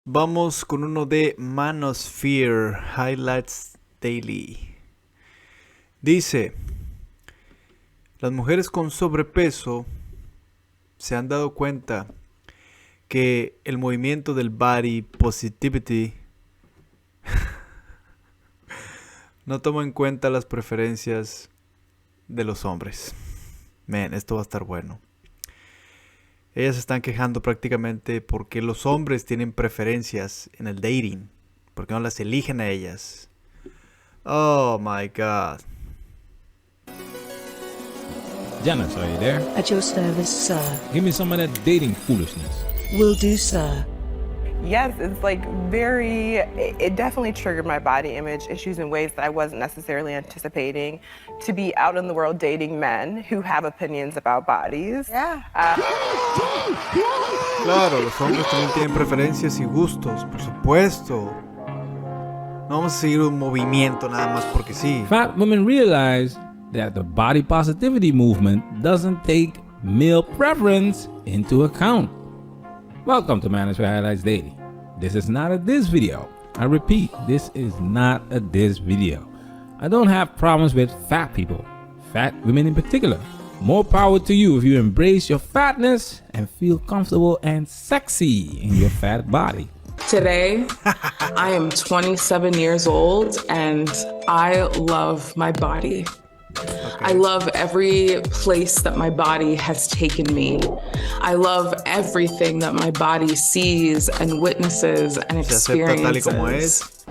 Vamos con uno de Manosphere, Highlights Daily. Dice, las mujeres con sobrepeso se han dado cuenta que el movimiento del body positivity no toma en cuenta las preferencias de los hombres. Man, esto va a estar bueno. Ellas se están quejando prácticamente porque los hombres tienen preferencias en el dating, porque no las eligen a ellas. Oh my God. Janice, are you there? At your service, sir. Give me some of that dating foolishness. Will do, sir. Yes, it's like it definitely triggered my body image issues in ways that I wasn't necessarily anticipating. To be out in the world dating men who have opinions about bodies. Yeah. Claro, los hombres también tienen preferencias y gustos, por supuesto. No vamos a seguir un movimiento nada más porque sí. Fat women realize that the body positivity movement doesn't take male preference into account. Welcome to Manosphere Highlights Daily. This is not a this video. I repeat, this is not a this video. I don't have problems with fat people, fat women in particular. More power to you if you embrace your fatness and feel comfortable and sexy in your fat body. Today, I am 27 years old and I love my body. I love every place that my body has taken me. I love everything that my body sees and witnesses and experiences.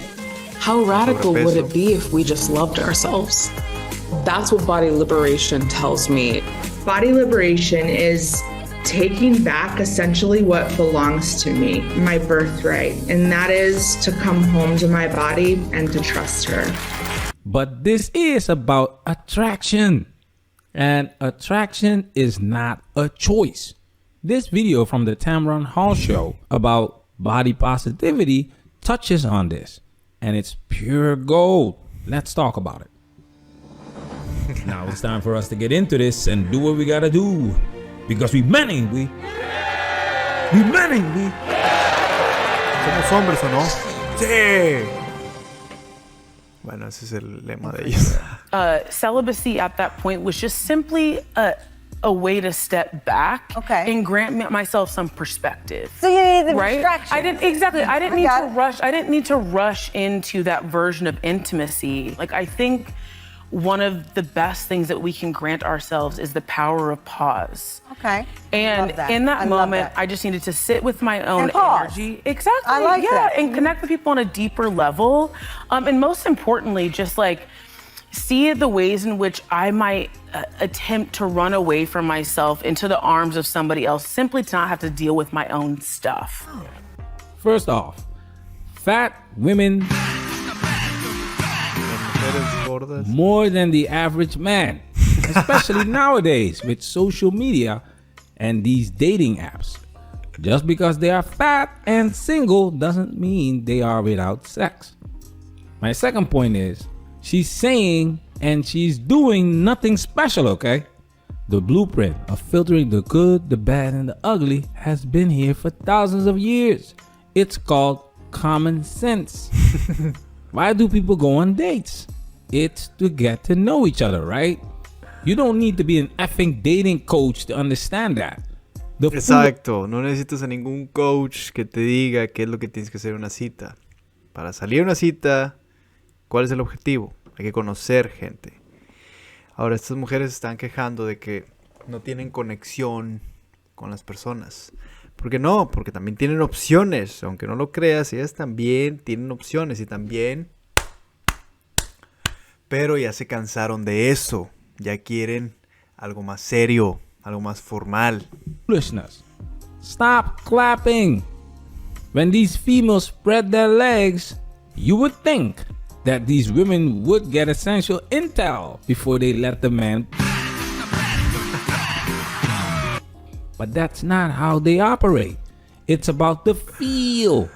How radical would it be if we just loved ourselves? That's what body liberation tells me. Body liberation is taking back essentially what belongs to me, my birthright, and that is to come home to my body and to trust her. But this is about attraction, and attraction is not a choice. This video from the Tamron Hall show about body positivity touches on this, and it's pure gold. Let's talk about it. Now it's time for us to get into this and do what we gotta do, because we manning, we. ¿Somos hombres o no? Sí. Bueno, ese es el lema de ellos. Celibacy at that point was just simply a way to step back and grant myself some perspective. So you need the right? distraction. I didn't need to rush into that version of intimacy. Like, I think one of the best things that we can grant ourselves is the power of pause. Okay. And in that moment, I just needed to sit with my own energy. Exactly. I like that. And connect with people on a deeper level. And most importantly, just like see the ways in which I might attempt to run away from myself into the arms of somebody else simply to not have to deal with my own stuff. First off, fat women more than the average man, especially nowadays with social media and these dating apps. Just because they are fat and single doesn't mean they are without sex. My second point is, she's saying and she's doing nothing special, okay? The blueprint of filtering the good, the bad, and the ugly has been here for thousands of years. It's called common sense. Why do people go on dates? It's to get to know each other, right? You don't need to be an effing dating coach to understand that. Exacto, no necesitas a ningún coach que te diga qué es lo que tienes que hacer en una cita. Para salir a una cita, ¿cuál es el objetivo? Hay que conocer gente. Ahora, estas mujeres están quejando de que no tienen conexión con las personas. ¿Por qué no? Porque también tienen opciones. Aunque no lo creas, ellas también tienen opciones y también... Pero ya se cansaron de eso. Ya quieren algo más serio, algo más formal. Foolishness. Stop clapping. When these females spread their legs, you would think that these women would get essential intel before they let the man. But that's not how they operate. It's about the feel.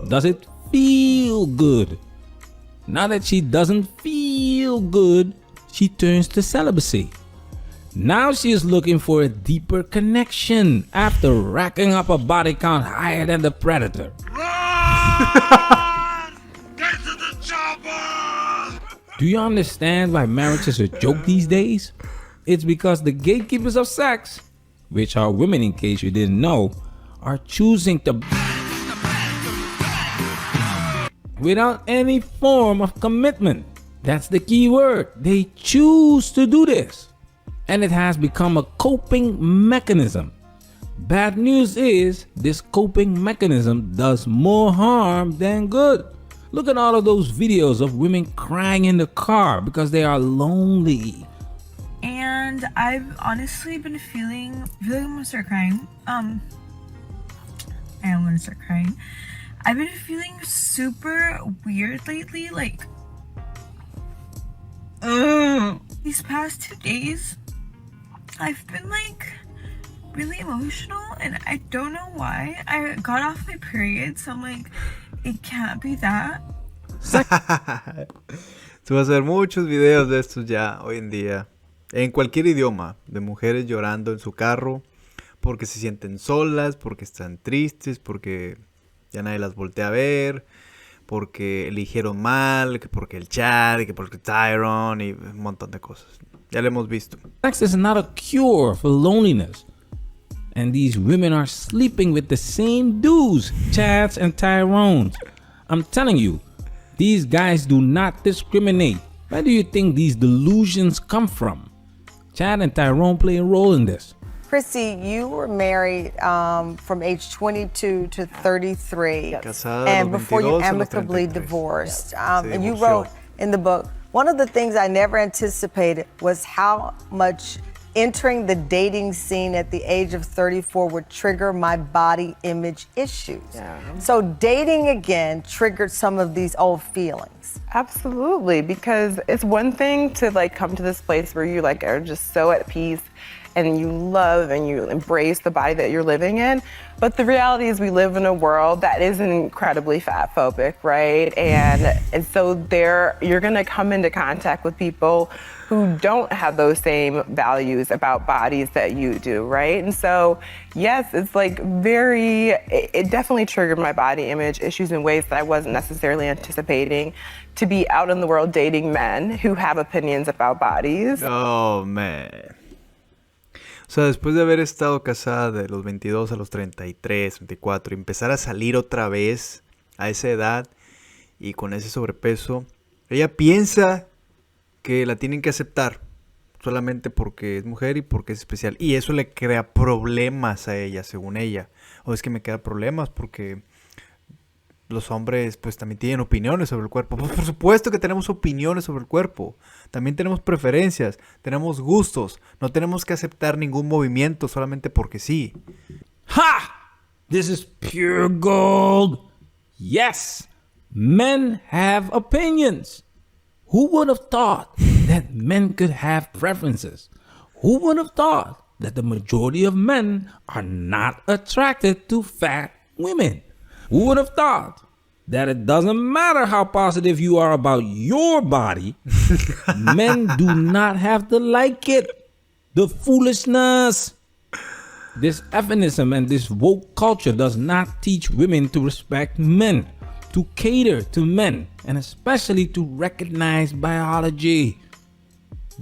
Does it feel good? Now that she doesn't feel good, she turns to celibacy. Now she is looking for a deeper connection after racking up a body count higher than the predator. Do you understand why marriage is a joke these days? It's because the gatekeepers of sex, which are women in case you didn't know, are choosing to without any form of commitment. That's the key word. They choose to do this. And it has become a coping mechanism. Bad news is this coping mechanism does more harm than good. Look at all of those videos of women crying in the car because they are lonely. And I've honestly been feeling like I'm gonna start crying. I am gonna start crying. I've been feeling super weird lately, like these past 2 days I've been like really emotional and I don't know why. I got off my period, so I'm like, it can't be that. Tú vas a ver muchos videos de estos ya hoy en día, en cualquier idioma, de mujeres llorando en su carro porque se sienten solas, porque están tristes, porque ya nadie las voltea a ver, porque eligieron mal, que porque el chat, que porque Tyrone y un montón de cosas. Ya lo hemos visto. Sex is not a cure for loneliness. And these women are sleeping with the same dudes, Chads and Tyrones. I'm telling you, these guys do not discriminate. Where do you think these delusions come from? Chad and Tyrone play a role in this. Chrissy, you were married from age 22 to 33, Casada and los before you 22 a los amicably 33. divorced. Se And you divorció. wrote in the book, one of the things I never anticipated was how much entering the dating scene at the age of 34 would trigger my body image issues. So dating again triggered some of these old feelings. Absolutely, because it's one thing to like come to this place where you like are just so at peace and you love and you embrace the body that you're living in. But the reality is we live in a world that is incredibly fat phobic, right? And so there you're gonna come into contact with people who don't have those same values about bodies that you do, right? And so, yes, it's like it definitely triggered my body image issues in ways that I wasn't necessarily anticipating, to be out in the world dating men who have opinions about bodies. Oh, man. O sea, después de haber estado casada de los 22 a los 33, 34, y empezar a salir otra vez a esa edad y con ese sobrepeso, ella piensa que la tienen que aceptar solamente porque es mujer y porque es especial. Y eso le crea problemas a ella, según ella. O es que me crea problemas porque los hombres pues también tienen opiniones sobre el cuerpo. Pues por supuesto que tenemos opiniones sobre el cuerpo. También tenemos preferencias, tenemos gustos. No tenemos que aceptar ningún movimiento solamente porque sí. Ha! This is pure gold. Yes, men have opinions. Who would have thought that men could have preferences? Who would have thought that the majority of men are not attracted to fat women? Who would have thought that it doesn't matter how positive you are about your body, men do not have to like it? The foolishness. This feminism and this woke culture does not teach women to respect men, to cater to men, and especially to recognize biology.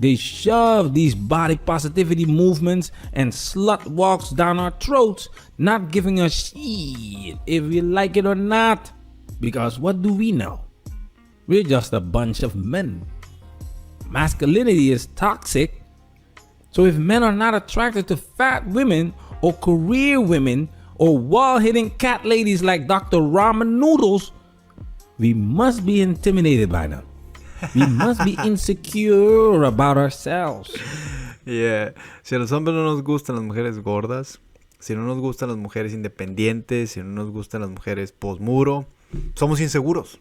They shove these body positivity movements and slut walks down our throats, not giving a shit if we like it or not. Because what do we know? We're just a bunch of men. Masculinity is toxic. So if men are not attracted to fat women or career women or wall-hitting cat ladies like Dr. Ramen Noodles, we must be intimidated by them. We must be insecure about ourselves. Yeah. Si a los hombres no nos gustan las mujeres gordas, si no nos gustan las mujeres independientes, si no nos gustan las mujeres posmuro, somos inseguros.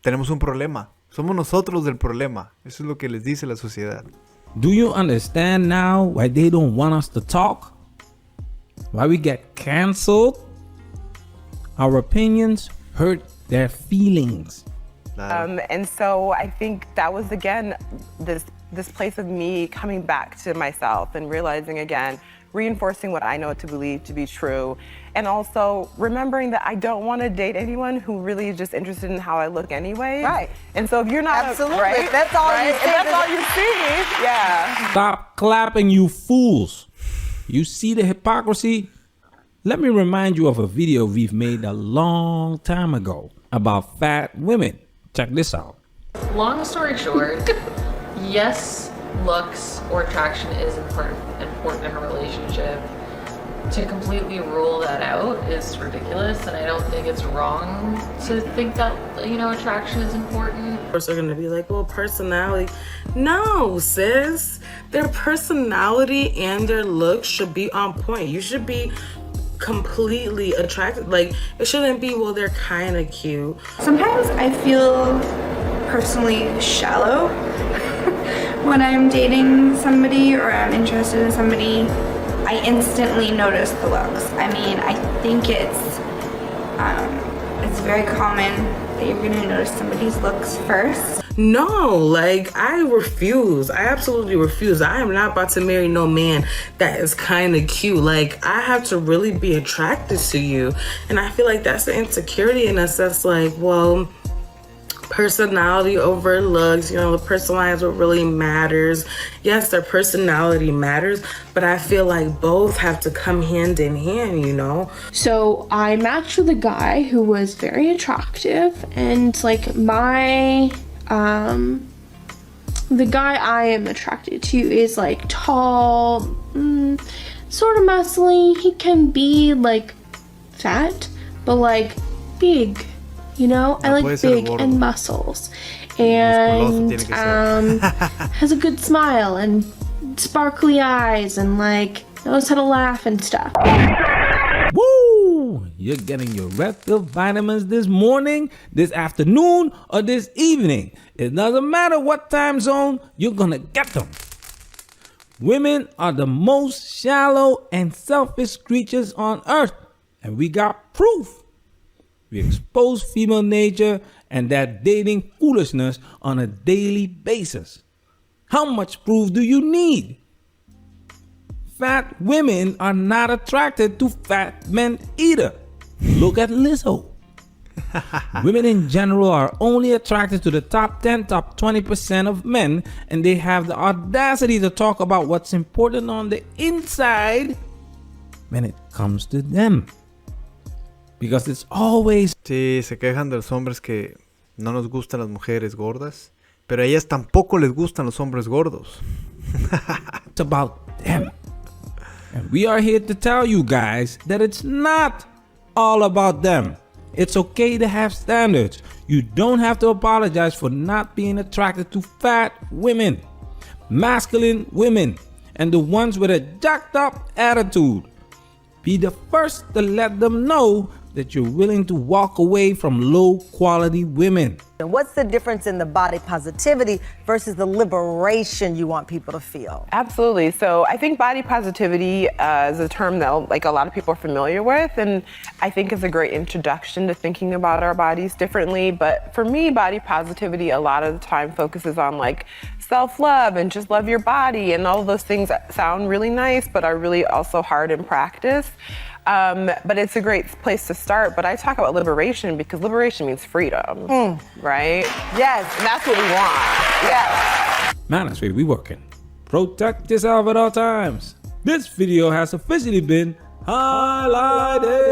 Tenemos un problema. Somos nosotros del problema. Eso es lo que les dice la sociedad. Do you understand now why they don't want us to talk? Why we get canceled? Our opinions hurt their feelings. And so I think that was, again, this place of me coming back to myself and realizing again, reinforcing what I know to believe to be true, and also remembering that I don't want to date anyone who really is just interested in how I look anyway. Right. And so if you're not Absolutely. right, If that's all you if see, that's all you see, yeah. Stop clapping, you fools. You see the hypocrisy? Let me remind you of a video we've made a long time ago about fat women. Check this out. Long story short, yes, looks or attraction is important in a relationship. To completely rule that out is ridiculous, and I don't think it's wrong to think that, attraction is important. Of course, they're gonna be like, well, personality. No, sis. Their personality and their looks should be on point. You should be completely attracted. Like, it shouldn't be, well, they're kind of cute. Sometimes I feel personally shallow when I'm dating somebody or I'm interested in somebody. I instantly notice the looks. I mean, I think it's very common that you're gonna notice somebody's looks first. No, like, I refuse. I absolutely refuse. I am not about to marry no man that is kind of cute. Like, I have to really be attracted to you. And I feel like that's the insecurity in us that's like, well, personality over looks, the personality is what really matters. Yes, their personality matters, but I feel like both have to come hand in hand, So I matched with a guy who was very attractive, and like the guy I am attracted to is like tall, sort of muscly. He can be like fat, but like big. I like big and muscles, and has a good smile and sparkly eyes and like knows how to laugh and stuff. Woo! You're getting your red pill vitamins this morning, this afternoon, or this evening. It doesn't matter what time zone, you're gonna get them. Women are the most shallow and selfish creatures on earth, and we got proof. We expose female nature and that dating foolishness on a daily basis. How much proof do you need? Fat women are not attracted to fat men either. Look at Lizzo. Women in general are only attracted to the top 10, top 20% of men, and they have the audacity to talk about what's important on the inside when it comes to them. Because it's always... Sí, se quejan de los hombres que no nos gustan las mujeres gordas, pero a ellas tampoco les gustan los hombres gordos. It's about them. And we are here to tell you guys that it's not all about them. It's okay to have standards. You don't have to apologize for not being attracted to fat women, masculine women, and the ones with a jacked up attitude. Be the first to let them know that you're willing to walk away from low quality women. And what's the difference in the body positivity versus the liberation you want people to feel? Absolutely. So I think body positivity is a term that like a lot of people are familiar with, and I think is a great introduction to thinking about our bodies differently. But for me, body positivity a lot of the time focuses on like self-love and just love your body, and all of those things that sound really nice but are really also hard in practice. But it's a great place to start. But I talk about liberation because liberation means freedom, right? Yes, and that's what we want. Yes. Man, that's where we working. Protect yourself at all times. This video has officially been highlighted.